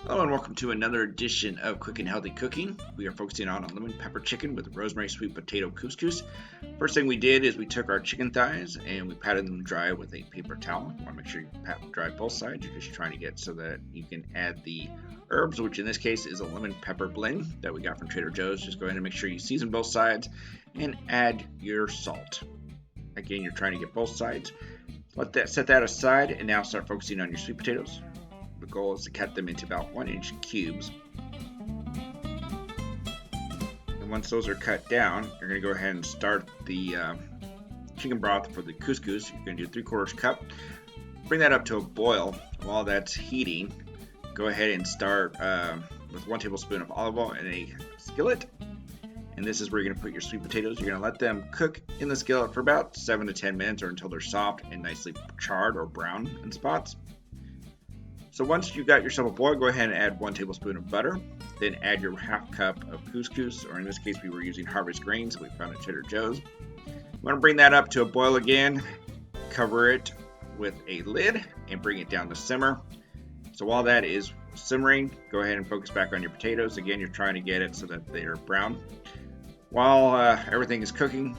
Hello and welcome to another edition of Quick and Healthy Cooking. We are focusing on a lemon pepper chicken with rosemary sweet potato couscous. First thing we did is we took our chicken thighs and we patted them dry with a paper towel. You want to make sure you pat them dry both sides. You're just trying to get so that you can add the herbs, which in this case is a lemon pepper blend that we got from Trader Joe's. Just go ahead and make sure you season both sides and add your salt. Again, you're trying to get both sides. Set that aside and now start focusing on your sweet potatoes. The goal is to cut them into about 1-inch cubes. And once those are cut down, you're going to go ahead and start the chicken broth for the couscous. You're going to do 3/4 cup. Bring that up to a boil. While that's heating, go ahead and start with 1 tablespoon of olive oil in a skillet. And this is where you're going to put your sweet potatoes. You're going to let them cook in the skillet for about 7 to 10 minutes or until they're soft and nicely charred or brown in spots. So once you got yourself a boil, go ahead and add 1 tablespoon of butter. Then add your 1/2 cup of couscous, or in this case we were using harvest grains that we found at Trader Joe's. You want to bring that up to a boil again. Cover it with a lid and bring it down to simmer. So while that is simmering, go ahead and focus back on your potatoes. Again, you're trying to get it so that they are brown. While everything is cooking,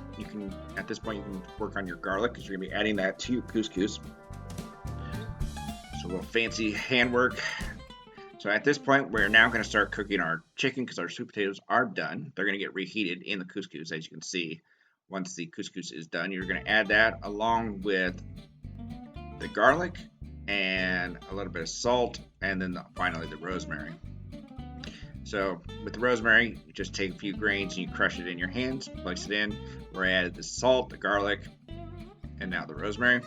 at this point you can work on your garlic because you're going to be adding that to your couscous. A little fancy handwork. So at this point, we're now going to start cooking our chicken because our sweet potatoes are done. They're going to get reheated in the couscous, as you can see. Once the couscous is done, you're going to add that along with the garlic and a little bit of salt, and then finally the rosemary. So with the rosemary, you just take a few grains and you crush it in your hands, place it in. Where I added the salt, the garlic, and now the rosemary.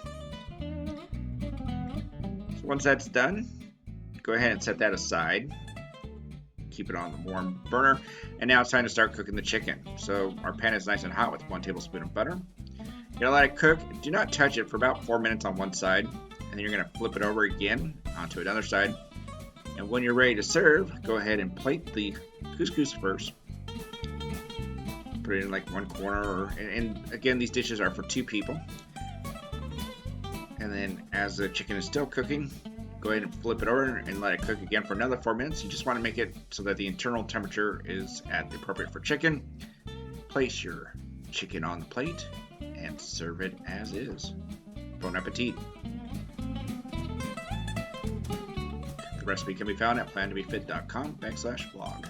Once that's done, go ahead and set that aside. Keep it on the warm burner. And now it's time to start cooking the chicken. So our pan is nice and hot with 1 tablespoon of butter. You're gonna let it cook. Do not touch it for about 4 minutes on one side. And then you're gonna flip it over again onto another side. And when you're ready to serve, go ahead and plate the couscous first. Put it in like one corner. And again, these dishes are for 2 people. And then as the chicken is still cooking, go ahead and flip it over and let it cook again for another 4 minutes. You just want to make it so that the internal temperature is at the appropriate for chicken. Place your chicken on the plate and serve it as is. Bon appetit. The recipe can be found at plantobefit.com/blog.